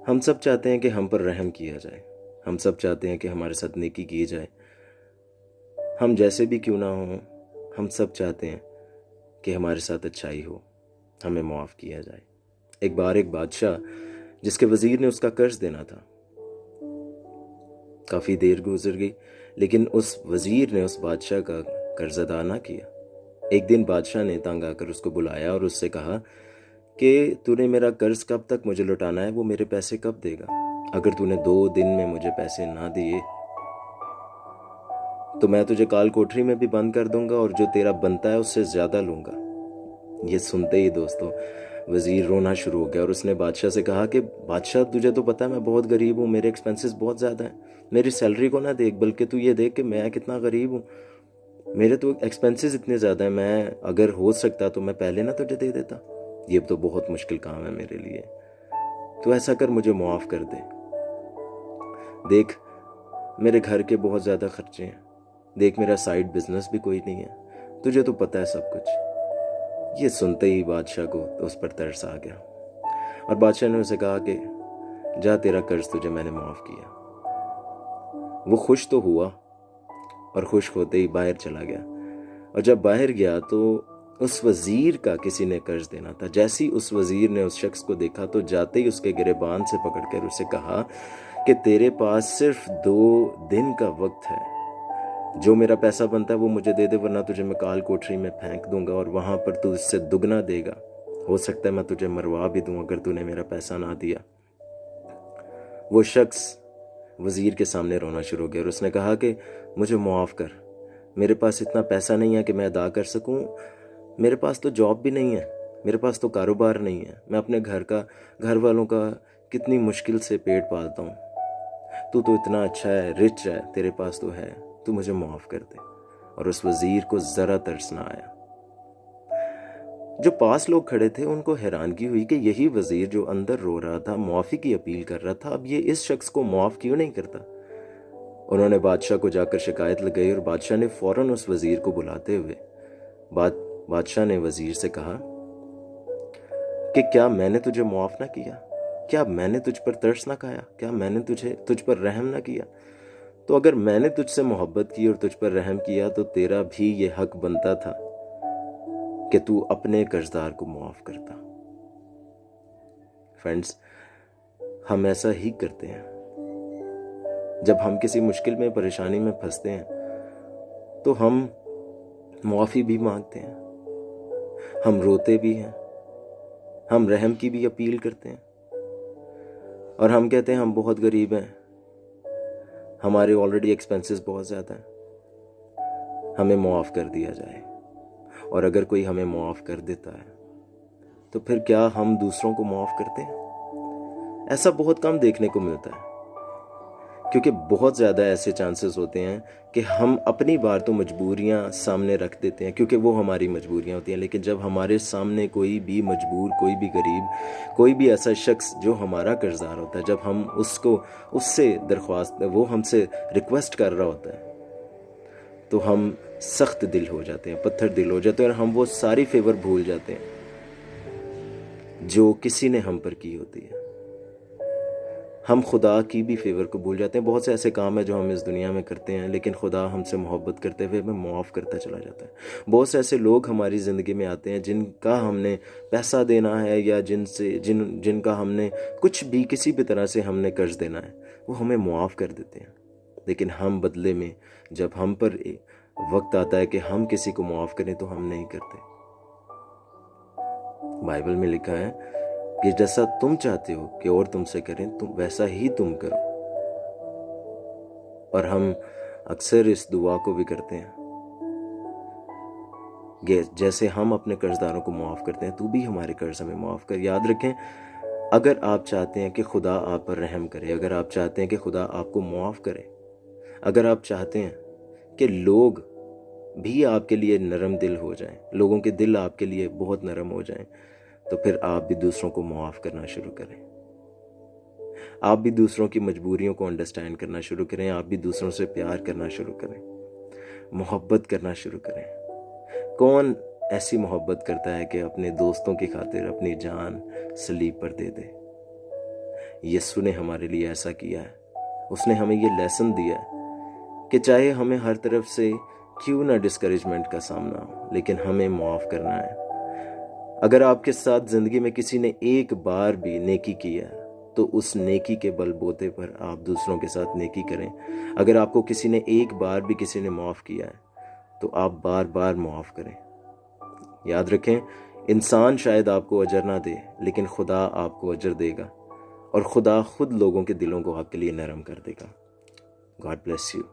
हम सब चाहते हैं कि हम पर रहम किया जाए। हम सब चाहते हैं कि हमारे साथ नेकी की जाए। हम जैसे भी क्यों ना हों, हम सब चाहते हैं कि हमारे साथ अच्छाई हो, हमें माफ़ किया जाए। एक बार एक बादशाह, जिसके वज़ीर ने उसका कर्ज देना था, काफ़ी देर गुजर गई लेकिन उस वज़ीर ने उस बादशाह का कर्ज अदा ना किया। एक दिन बादशाह ने तंग आकर उसको बुलाया और उससे कहा कि तूने मेरा कर्ज कब तक मुझे लौटाना है, वो मेरे पैसे कब देगा? अगर तूने 2 दिन में मुझे पैसे ना दिए तो मैं तुझे काल कोठरी में भी बंद कर दूंगा और जो तेरा बनता है उससे ज़्यादा लूंगा। ये सुनते ही दोस्तों वज़ीर रोना शुरू हो गया और उसने बादशाह से कहा कि बादशाह, तुझे तो पता है मैं बहुत गरीब हूँ, मेरे एक्सपेंसेस बहुत ज़्यादा हैं। मेरी सैलरी को ना देख, बल्कि तू ये देख कि मैं कितना गरीब हूँ। मेरे तो एक्सपेंसेस इतने ज़्यादा हैं, मैं अगर हो सकता तो मैं पहले ना तुझे दे देता। ये तो बहुत मुश्किल काम है मेरे लिए। तो ऐसा कर, मुझे मुआफ़ कर दे। देख, मेरे घर के बहुत ज़्यादा खर्चे हैं। देख, मेरा साइड बिजनेस भी कोई नहीं है, तुझे तो पता है सब कुछ। ये सुनते ही बादशाह को तो उस पर तरस आ गया और बादशाह ने उसे कहा कि जा, तेरा कर्ज तुझे मैंने माफ़ किया। वो खुश तो हुआ और खुश होते ही बाहर चला गया। और जब बाहर गया तो उस वज़ीर का किसी ने कर्ज देना था। जैसे ही उस वज़ीर ने उस शख्स को देखा तो जाते ही उसके गिरेबान से पकड़कर उसे कहा कि तेरे पास सिर्फ 2 दिन का वक्त है, जो मेरा पैसा बनता है वो मुझे दे दे, वरना तुझे मैं काल कोठरी में फेंक दूंगा और वहां पर तू इससे दुगना देगा। हो सकता है मैं तुझे मरवा भी दूं अगर तूने मेरा पैसा ना दिया। वो शख्स वज़ीर के सामने रोना शुरू हो गया और उसने कहा कि मुझे मुआफ़ कर, मेरे पास इतना पैसा नहीं है कि मैं अदा कर सकूं। मेरे पास तो जॉब भी नहीं है, मेरे पास तो कारोबार नहीं है। मैं अपने घर वालों का कितनी मुश्किल से पेट पालता हूँ। तू तो इतना अच्छा है, रिच है, तेरे पास तो है, तू मुझे माफ़ कर दे। और उस वज़ीर को ज़रा तरस ना आया। जो पास लोग खड़े थे उनको हैरानगी हुई कि यही वज़ीर जो अंदर रो रहा था, मुआफ़ी की अपील कर रहा था, अब ये इस शख्स को माफ़ क्यों नहीं करता। उन्होंने बादशाह को जाकर शिकायत लगाई और बादशाह ने फ़ौरन उस वज़ीर को बुलाते हुए बादशाह ने वज़ीर से कहा कि क्या मैंने तुझे मुआफ़ ना किया? क्या मैंने तुझ पर तरस ना खाया? क्या मैंने तुझ पर रहम ना किया? तो अगर मैंने तुझसे मोहब्बत की और तुझ पर रहम किया तो तेरा भी ये हक बनता था कि तू अपने कर्जदार को मुआफ़ करता। फ्रेंड्स, हम ऐसा ही करते हैं। जब हम किसी मुश्किल में, परेशानी में फंसते हैं तो हम मुआफ़ी भी मांगते हैं, हम रोते भी हैं, हम रहम की भी अपील करते हैं और हम कहते हैं हम बहुत गरीब हैं, हमारे ऑलरेडी एक्सपेंसेस बहुत ज़्यादा हैं, हमें मुआफ़ कर दिया जाए। और अगर कोई हमें मुआफ़ कर देता है तो फिर क्या हम दूसरों को मुआफ़ करते हैं? ऐसा बहुत कम देखने को मिलता है, क्योंकि बहुत ज़्यादा ऐसे चांसेस होते हैं कि हम अपनी बार तो मजबूरियां सामने रख देते हैं क्योंकि वो हमारी मजबूरियां होती हैं, लेकिन जब हमारे सामने कोई भी मजबूर, कोई भी गरीब, कोई भी ऐसा शख्स जो हमारा कर्जदार होता है, जब हम उससे दरख्वास्त, वो हमसे रिक्वेस्ट कर रहा होता है, तो हम सख्त दिल हो जाते हैं, पत्थर दिल हो जाते हैं और हम वो सारी फेवर भूल जाते हैं जो किसी ने हम पर की होती है। हम खुदा की भी फेवर को भूल जाते हैं। बहुत से ऐसे काम है जो हम इस दुनिया में करते हैं, लेकिन खुदा हमसे मोहब्बत करते हुए हमें मुआफ़ करता चला जाता है। बहुत से ऐसे लोग हमारी ज़िंदगी में आते हैं जिनका हमने पैसा देना है या जिनका हमने कुछ भी, किसी भी तरह से हमने कर्ज देना है, वो हमें मुआफ़ कर देते हैं। लेकिन हम बदले में, जब हम पर वक्त आता है कि हम किसी को मुआफ़ करें तो हम नहीं करते। बाइबल में लिखा है कि जैसा तुम चाहते हो कि और तुमसे करें, तुम वैसा ही तुम करो। और हम अक्सर इस दुआ को भी करते हैं, जैसे हम अपने कर्जदारों को माफ़ करते हैं, तू भी हमारे कर्ज हमें माफ़ कर। याद रखें, अगर आप चाहते हैं कि खुदा आप पर रहम करे, अगर आप चाहते हैं कि खुदा आपको माफ़ करे, अगर आप चाहते हैं कि लोग भी आपके लिए नरम दिल हो जाएं, लोगों के दिल आपके लिए बहुत नरम हो जाएं, तो फिर आप भी दूसरों को माफ़ करना शुरू करें। आप भी दूसरों की मजबूरियों को अंडरस्टैंड करना शुरू करें। आप भी दूसरों से प्यार करना शुरू करें, मोहब्बत करना शुरू करें। कौन ऐसी मोहब्बत करता है कि अपने दोस्तों की खातिर अपनी जान सलीब पर दे दे? यीशु ने हमारे लिए ऐसा किया है। उसने हमें ये लेसन दिया है कि चाहे हमें हर तरफ से क्यों ना डिस्करेजमेंट का सामना हो, लेकिन हमें माफ़ करना है। अगर आपके साथ ज़िंदगी में किसी ने एक बार भी नेकी किया है तो उस नेकी के बलबूते पर आप दूसरों के साथ नेकी करें। अगर आपको किसी ने एक बार भी किसी ने माफ़ किया है तो आप बार बार माफ़ करें। याद रखें, इंसान शायद आपको अजर ना दे, लेकिन खुदा आपको अजर देगा और खुदा खुद लोगों के दिलों को आपके लिए नरम कर देगा। God bless you.